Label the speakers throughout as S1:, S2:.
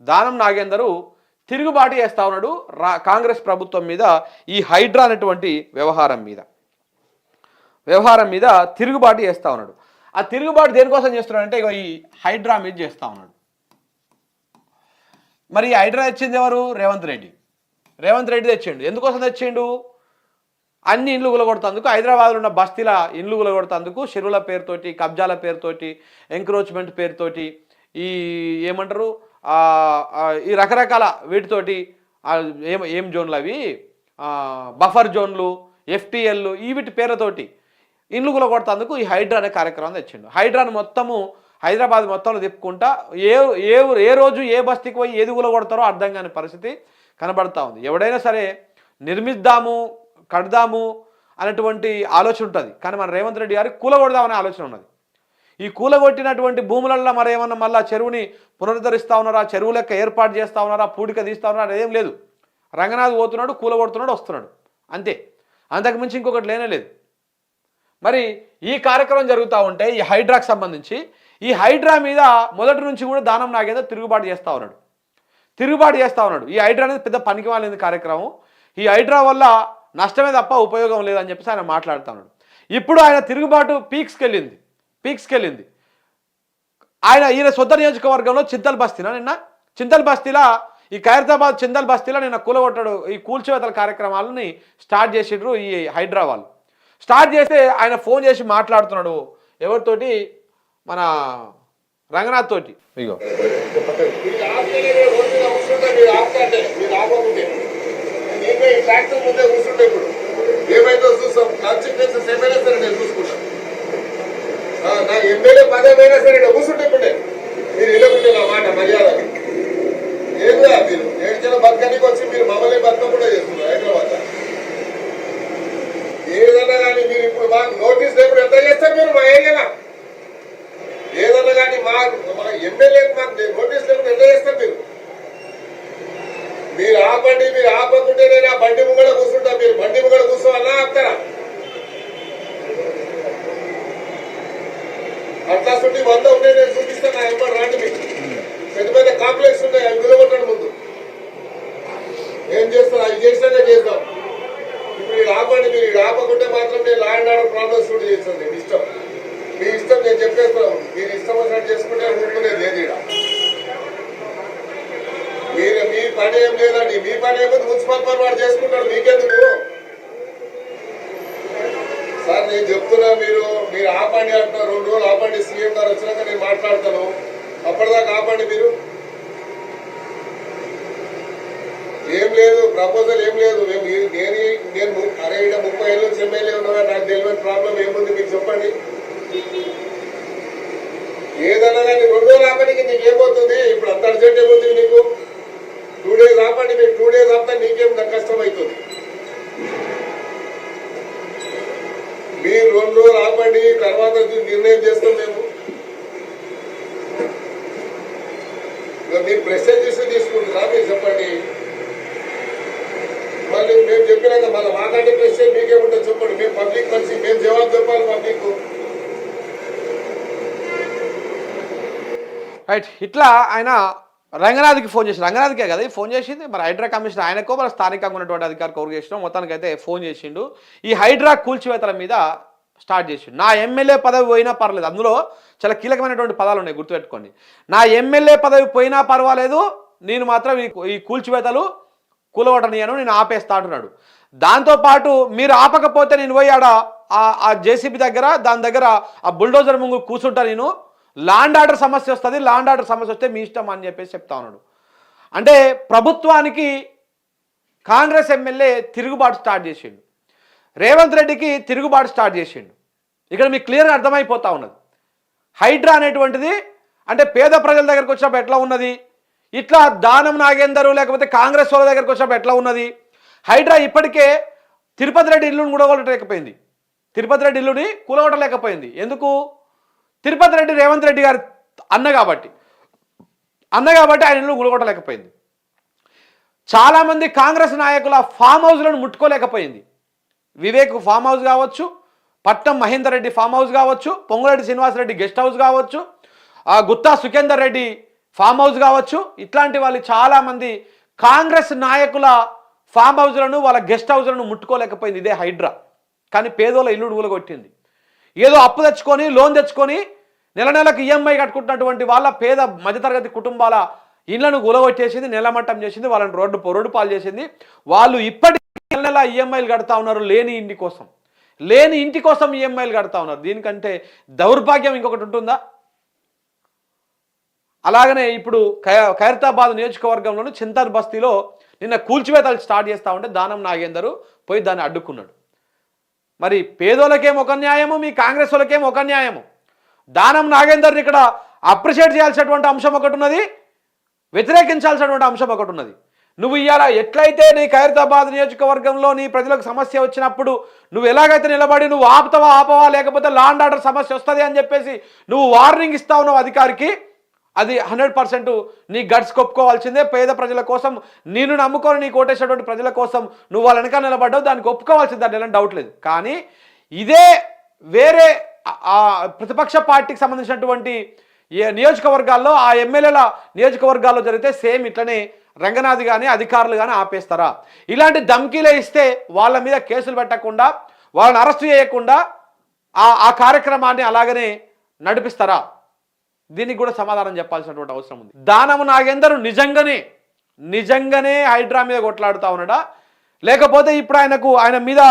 S1: దానం నాగేందర్ తిరుగుబాటు చేస్తా ఉన్నాడు కాంగ్రెస్ ప్రభుత్వం మీద ఈ హైడ్రా అనేటువంటి వ్యవహారం మీద తిరుగుబాటు చేస్తా ఉన్నాడు. ఆ తిరుగుబాటు దేనికోసం చేస్తున్నాడంటే ఇగో ఈ హైడ్రా మీద చేస్తా ఉన్నాడు. మరి ఈ హైడ్రా తెచ్చింది ఎవరు? రేవంత్ రెడ్డి తెచ్చిండు. ఎందుకోసం తెచ్చిండు? అన్ని ఇండ్లు గులగొడుతందుకు, హైదరాబాద్లో ఉన్న బస్తీల ఇండ్లు గులగొడుతందుకు, చెరువుల పేరుతోటి, కబ్జాల పేరుతోటి, ఎంక్రోచ్మెంట్ పేరుతోటి, ఈ ఏమంటారు ఈ రకరకాల వీటితోటి ఏం జోన్లు అవి బఫర్ జోన్లు, ఎఫ్టీఎల్, ఈ వీటి పేరుతోటి ఇండ్లు గులగొడుతందుకు ఈ హైడ్రా అనే కార్యక్రమం తెచ్చిండు. హైడ్రాను మొత్తము హైదరాబాద్ మొత్తంలో తిప్పుకుంటా ఏ రోజు ఏ బస్తీకి పోయి ఏది గులగొడతారో అర్థం కాని పరిస్థితి కనబడతా ఉంది. ఎవడైనా సరే నిర్మిద్దాము, కడదాము అనేటువంటి ఆలోచన ఉంటుంది, కానీ మన రేవంత్ రెడ్డి గారికి కూలగొడదామనే ఆలోచన ఉన్నది. ఈ కూలగొట్టినటువంటి భూములల్లో మరేమన్నా మళ్ళీ చెరువుని పునరుద్ధరిస్తూ ఉన్నారా, చెరువు లెక్క ఏర్పాటు చేస్తూ ఉన్నారా, పూడిక తీస్తూ ఉన్నారా, అదేం లేదు. రంగనాథ్ పోతున్నాడు, కూలగొడుతున్నాడు, వస్తున్నాడు, అంతే. అంతకుమించి ఇంకొకటి లేనే లేదు. మరి ఈ కార్యక్రమం జరుగుతూ ఉంటే ఈ హైడ్రాకి సంబంధించి ఈ హైడ్రా మీద మొదటి నుంచి కూడా దానం నాగేందర్ తిరుగుబాటు చేస్తూ ఉన్నాడు. ఈ హైడ్రా అనేది పెద్ద పనికి మాలిన కార్యక్రమం. ఈ హైడ్రా వల్ల నష్టమే తప్ప ఉపయోగం లేదని చెప్పేసి ఆయన మాట్లాడుతూ ఉన్నాడు. ఇప్పుడు ఆయన తిరుగుబాటు పీక్స్కి వెళ్ళింది. ఈయన సొంత నియోజకవర్గంలో చింతల్ బస్తీలా ఈ ఖైరతాబాద్ చింతల్ బస్తీలో నిన్న కూలగొట్టాడు. ఈ కూల్చివేతల కార్యక్రమాలని స్టార్ట్ చేసిండ్రు ఈ హైడ్రా వాళ్ళు. స్టార్ట్ చేస్తే ఆయన ఫోన్ చేసి మాట్లాడుతున్నాడు ఎవరితోటి, మన రంగనాథ్ తోటి. ఇగో
S2: ఏమైందో చూస్తాం, కాన్సిక్వెన్సెస్ ఏమైనా సరే నేను చూసుకుంటాను. నా ఎమ్మెల్యే పదమైనా సరే నేను కూర్చుంటే ఇప్పుడే మీరు ఇవ్వకుంటే నా మాట మర్యాద ఏదా మీరు ఏడ్చిన బతకనికి వచ్చి మీరు మమ్మల్ని బతకకుండా చేస్తున్నారు హైదరాబాద్. ఏదన్నా కానీ మీరు ఇప్పుడు మాకు నోటీస్ లేకుండా ఎంత చేస్తారు మీరు మా ఏరియాలో? ఏదన్నా కానీ మా ఎమ్మెల్యేకి మాకు నోటీస్ లేకుండా ఎంత చేస్తారు మీరు ఆపకుంటే నేను ఆ బండి ముంగడ కూర్చుంటా. మీరు బండి ముంగడ కూర్చోవాలా ఆపుతారా? అట్లా చుట్టి 100 ఉంటే నేను చూపిస్తాను. నా ఎంపడు రాండి, మీకు పెద్ద పెద్ద కాంప్లెక్స్ ఉన్నాయి, అవి విలువట్టండి. ముందు ఏం చేస్తారు అవి చేసినాకే చేద్దాం. ఇప్పుడు మీరు ఆపండి. మీరు ఆపకుంటే మాత్రం నేను లా అండ్ ఆర్డర్ ప్రాబ్లమ్స్ కూడా చేస్తాను. నేను ఇష్టం, మీ ఇష్టం, నేను చెప్పేస్తాను. మీరు ఇష్టం వచ్చినట్టు చేసుకుంటే ఊరుకునేది లేదు. ఇక్కడ మీ పని ఏం లేదండి. మీ పని ఏమైంది మున్సిపల్ పని వాడు చేసుకుంటాడు, మీకెందుకు సార్? నేను చెప్తున్నా, మీరు ఆపండి అంటున్నారు. 2 రోజులు ఆపండి, సీఎం గారు వచ్చినాక నేను మాట్లాడతాను. అప్పటిదాకా ఆపండి. మీరు ఏం లేదు, ప్రపోజల్ ఏం లేదు. నేను అరే ఇక్కడ 30 ఏళ్ళ నుంచి ఎమ్మెల్యే ఉన్నా, నాకు తెలియని ప్రాబ్లం ఏముంది మీకు చెప్పండి. ఏదన్నా కానీ 2 రోజులు ఆపడానికి నీకేమవుతుంది? ఇప్పుడు అంత అర్జెంట్ ఏమవుతుంది నీకు? 2 డేస్ ఆపండి. మీరు 2 డేస్ ఆపితే నీకేం కష్టం అవుతుంది. మీరు 2 రోజులు ఆపండి, తర్వాత నిర్ణయం చేస్తాం మేము. మీరు ప్రెస్టేజ్ తీసుకుంటారా? మీరు చెప్పండి. మళ్ళీ మేము చెప్పినాక మళ్ళీ మాకంటే ప్రెస్టేజ్ మీకేముంటుంది చెప్పండి. మేము పబ్లిక్ మనిషి, మేము జవాబు చెప్పాలి పబ్లిక్.
S1: రైట్. ఇట్లా ఆయన రంగనాథ్కి ఫోన్ చేసి, రంగనాథ్కే కదా ఫోన్ చేసింది, మరి హైడ్రా కమిషనర్ ఆయనకో మరి స్థానికంగా ఉన్నటువంటి అధికారికి ఎవరు చేసినా మొత్తానికి అయితే ఫోన్ చేసిండు. ఈ హైడ్రా కూల్చివేతల మీద స్టార్ట్ చేసిండు. నా ఎమ్మెల్యే పదవి పోయినా పర్లేదు, అందులో చాలా కీలకమైనటువంటి పదాలు ఉన్నాయి, గుర్తుపెట్టుకోండి. నా ఎమ్మెల్యే పదవి పోయినా పర్వాలేదు, నేను మాత్రం ఈ కూల్చివేతలు కూలగొట్టనియను, నేను ఆపేస్తా అంటున్నాడు. దాంతోపాటు మీరు ఆపకపోతే నేను పోయి ఆడ ఆ జేసీబీ దగ్గర దాని దగ్గర ఆ బుల్డోజర్ ముందు కూర్చుంటా, నేను లాండ్ ఆర్డర్ సమస్య వస్తుంది, లాండ్ ఆర్డర్ సమస్య వస్తే మీ ఇష్టం అని చెప్పేసి చెప్తా ఉన్నాడు. అంటే ప్రభుత్వానికి కాంగ్రెస్ ఎమ్మెల్యే తిరుగుబాటు స్టార్ట్ చేసిండు, రేవంత్ రెడ్డికి తిరుగుబాటు స్టార్ట్ చేసిండు. ఇక్కడ మీకు క్లియర్గా అర్థమైపోతా ఉన్నది. హైడ్రా అనేటువంటిది అంటే పేద ప్రజల దగ్గరకు వచ్చినప్పుడు ఎట్లా ఉన్నది, ఇట్లా దానం నాగేందర్ లేకపోతే కాంగ్రెస్ వాళ్ళ దగ్గరకు వచ్చినప్పుడు ఎట్లా ఉన్నది. హైడ్రా ఇప్పటికే తిరుపతి రెడ్డి ఇల్లుని కూడగొట్టలేకపోయింది, తిరుపతి రెడ్డి ఇల్లుని కూలగొట్టలేకపోయింది. ఎందుకు? తిరుపతి రెడ్డి రేవంత్ రెడ్డి గారు అన్న కాబట్టి ఆయన ఇల్లు కూలగొట్టలేకపోయింది. చాలామంది కాంగ్రెస్ నాయకుల ఫామ్ హౌస్లను ముట్టుకోలేకపోయింది. వివేక్ ఫామ్ హౌస్ కావచ్చు, పట్నం మహేందర్ రెడ్డి ఫామ్ హౌస్ కావచ్చు, పొంగులేటి శ్రీనివాసరెడ్డి గెస్ట్ హౌస్ కావచ్చు, గుత్తా సుఖేందర్ రెడ్డి ఫామ్ హౌస్ కావచ్చు, ఇట్లాంటి వాళ్ళు చాలామంది కాంగ్రెస్ నాయకుల ఫామ్ హౌస్లను వాళ్ళ గెస్ట్ హౌస్లను ముట్టుకోలేకపోయింది ఇదే హైడ్రా. కానీ పేదోళ్ళ ఇల్లు ఊలగొట్టింది. ఏదో అప్పు తెచ్చుకొని లోన్ తెచ్చుకొని నెల నెలకు ఈఎంఐ కట్టుకుంటున్నటువంటి వాళ్ళ పేద మధ్యతరగతి కుటుంబాల ఇళ్లను గులగొట్టేసింది, నెలమట్టం చేసింది, వాళ్ళని రోడ్డు పాలు చేసింది. వాళ్ళు ఇప్పటికీ నెల నెల ఈఎంఐలు కడతా ఉన్నారు లేని ఇంటి కోసం ఈఎంఐలు కడతా ఉన్నారు. దీనికంటే దౌర్భాగ్యం ఇంకొకటి ఉంటుందా? అలాగనే ఇప్పుడు ఖైరతాబాద్ నియోజకవర్గంలోని చింతర్ బస్తీలో నిన్న కూల్చివేతలు స్టార్ట్ చేస్తూ ఉంటే దానం నాగేందర్ పోయి దాన్ని అడ్డుకున్నాడు. మరి పేదోళ్ళకేం ఒక న్యాయము, మీ కాంగ్రెస్ వాళ్ళకేం ఒక న్యాయము. దానం నాగేందర్ని ఇక్కడ అప్రిషియేట్ చేయాల్సినటువంటి అంశం ఒకటి ఉన్నది, వ్యతిరేకించాల్సినటువంటి అంశం ఒకటి ఉన్నది. నువ్వు ఇవాళ ఎట్లయితే నీ ఖైరతాబాద్ నియోజకవర్గంలో నీ ప్రజలకు సమస్య వచ్చినప్పుడు నువ్వు ఎలాగైతే నిలబడి నువ్వు ఆపవా లేకపోతే లా అండ్ ఆర్డర్ సమస్య వస్తుంది అని చెప్పేసి నువ్వు వార్నింగ్ ఇస్తా ఉన్నావు అధికారికి, అది 100% నీ గట్స్ ఒప్పుకోవాల్సిందే. పేద ప్రజల కోసం నేను నమ్ముకొని నీకు ఓటేసినటువంటి ప్రజల కోసం నువ్వు వాళ్ళ వెనకాల నిలబడ్డావు, దానికి ఒప్పుకోవాల్సింది, దాంట్లో ఎలాంటి డౌట్ లేదు. కానీ ఇదే వేరే ప్రతిపక్ష పార్టీకి సంబంధించినటువంటి నియోజకవర్గాల్లో ఆ ఎమ్మెల్యేల నియోజకవర్గాల్లో జరిగితే సేమ్ ఇట్లనే రంగనాథ్ కానీ అధికారులు కానీ ఆపేస్తారా? ఇలాంటి ధమ్కీలే ఇస్తే వాళ్ళ మీద కేసులు పెట్టకుండా వాళ్ళని అరెస్ట్ చేయకుండా ఆ కార్యక్రమాన్ని అలాగనే నడిపిస్తారా? దీనికి కూడా సమాధానం చెప్పాల్సినటువంటి అవసరం ఉంది. దానము నాగేందర్ నిజంగానే హైడ్రా మీద కొట్లాడుతూ ఉన్నాడా, లేకపోతే ఇప్పుడు ఆయన మీద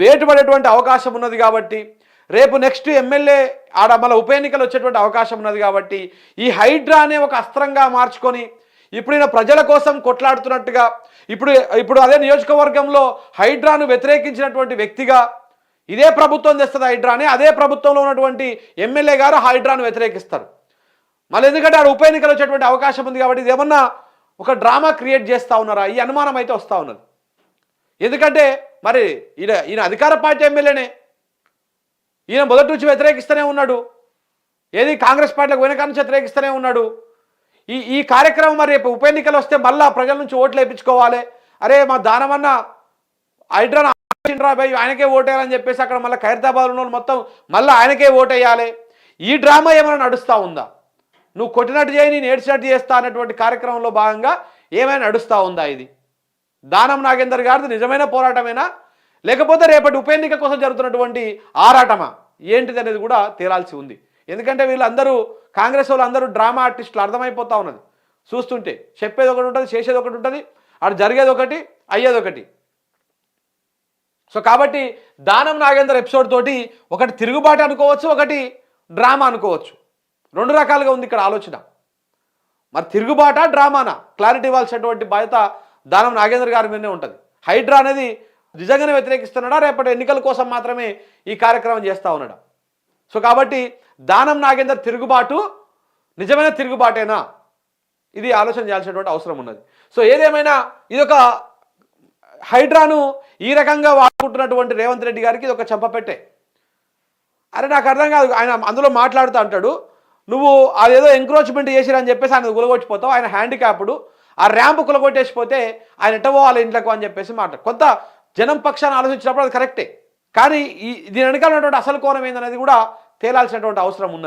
S1: వేటు పడేటువంటి అవకాశం ఉన్నది కాబట్టి, రేపు నెక్స్ట్ ఎమ్మెల్యే ఆడ మళ్ళీ ఉప ఎన్నికలు వచ్చేటువంటి అవకాశం ఉన్నది కాబట్టి ఈ హైడ్రానే ఒక అస్త్రంగా మార్చుకొని ఇప్పుడు ఈయన ప్రజల కోసం కొట్లాడుతున్నట్టుగా ఇప్పుడు అదే నియోజకవర్గంలో హైడ్రాను వ్యతిరేకించినటువంటి వ్యక్తిగా ఇదే ప్రభుత్వం తెస్తుంది హైడ్రాని, అదే ప్రభుత్వంలో ఉన్నటువంటి ఎమ్మెల్యే గారు హైడ్రాను వ్యతిరేకిస్తారు. మళ్ళీ ఎందుకంటే ఆడ ఉప ఎన్నికలు వచ్చేటువంటి అవకాశం ఉంది కాబట్టి ఇది ఏమన్నా ఒక డ్రామా క్రియేట్ చేస్తూ ఉన్నారా? ఈ అనుమానం అయితే వస్తూ ఉన్నది. ఎందుకంటే మరి ఈయన అధికార పార్టీ ఎమ్మెల్యేనే, ఈయన మొదటి నుంచి వ్యతిరేకిస్తూనే ఉన్నాడు, ఏది కాంగ్రెస్ పార్టీలకు వెనక నుంచి వ్యతిరేకిస్తూనే ఉన్నాడు. ఈ కార్యక్రమం మరి రేపు ఉప ఎన్నికలు వస్తే మళ్ళా ప్రజల నుంచి ఓట్లు వేయించుకోవాలి, అరే మా దానమన్న హైడ్రాన్ ఆయనకే ఓటేయాలని చెప్పేసి అక్కడ మళ్ళీ ఖైరతాబాద్ ఉన్న మొత్తం మళ్ళీ ఆయనకే ఓటేయాలి. ఈ డ్రామా ఏమైనా నడుస్తూ ఉందా? నువ్వు కొట్టినట్టు చేయి నేను ఏడ్చినట్టు చేస్తా అన్నటువంటి కార్యక్రమంలో భాగంగా ఏమైనా నడుస్తూ ఉందా? ఇది దానం నాగేందర్ గారిది నిజమైన పోరాటమేనా, లేకపోతే రేపటి ఉప ఎన్నిక కోసం జరుగుతున్నటువంటి ఆరాటమా ఏంటిది అనేది కూడా తేలాల్సి ఉంది. ఎందుకంటే వీళ్ళందరూ కాంగ్రెస్ వాళ్ళందరూ డ్రామా ఆర్టిస్టులు అర్థమైపోతూ ఉన్నది. చూస్తుంటే చెప్పేది ఒకటి ఉంటుంది, చేసేది ఒకటి ఉంటుంది, అటు జరిగేది ఒకటి, అయ్యేది ఒకటి. సో కాబట్టి దానం నాగేందర్ ఎపిసోడ్ తోటి ఒకటి తిరుగుబాటు అనుకోవచ్చు, ఒకటి డ్రామా అనుకోవచ్చు. రెండు రకాలుగా ఉంది ఇక్కడ ఆలోచన. మరి తిరుగుబాటా డ్రామానా క్లారిటీ ఇవ్వాల్సినటువంటి బాధ్యత దానం నాగేందర్ గారి మీదనే ఉంటుంది. హైడ్రా అనేది నిజంగానే వ్యతిరేకిస్తున్నాడా, రేపటి ఎన్నికల కోసం మాత్రమే ఈ కార్యక్రమం చేస్తూ ఉన్నాడా? సో కాబట్టి దానం నాగేందర్ తిరుగుబాటు నిజమైన తిరుగుబాటేనా, ఇది ఆలోచన చేయాల్సినటువంటి అవసరం ఉన్నది. సో ఏదేమైనా ఇదొక హైడ్రాను ఈ రకంగా వాడుకుంటున్నటువంటి రేవంత్ రెడ్డి గారికి ఇది ఒక చెంపపెట్టే. అరే నాకు అర్థం కాదు, ఆయన అందులో మాట్లాడుతూ అంటాడు నువ్వు అదేదో ఎంక్రోచ్మెంట్ చేసిరని చెప్పేసి ఆయన గులగొట్టిపోతావు, ఆయన హ్యాండిక్యాప్డ్, ఆ ర్యాంపు కులగొట్టేసిపోతే ఆయన ఎట్ట పోవాలి ఇంట్లోకి అని చెప్పేసి కొంత జనం పక్షాన్ని ఆలోచించినప్పుడు అది కరెక్టే. కానీ దీని వెనకాల ఉన్నటువంటి అసలు కోణం ఏందనేది కూడా తేలాల్సినటువంటి అవసరం ఉన్నది.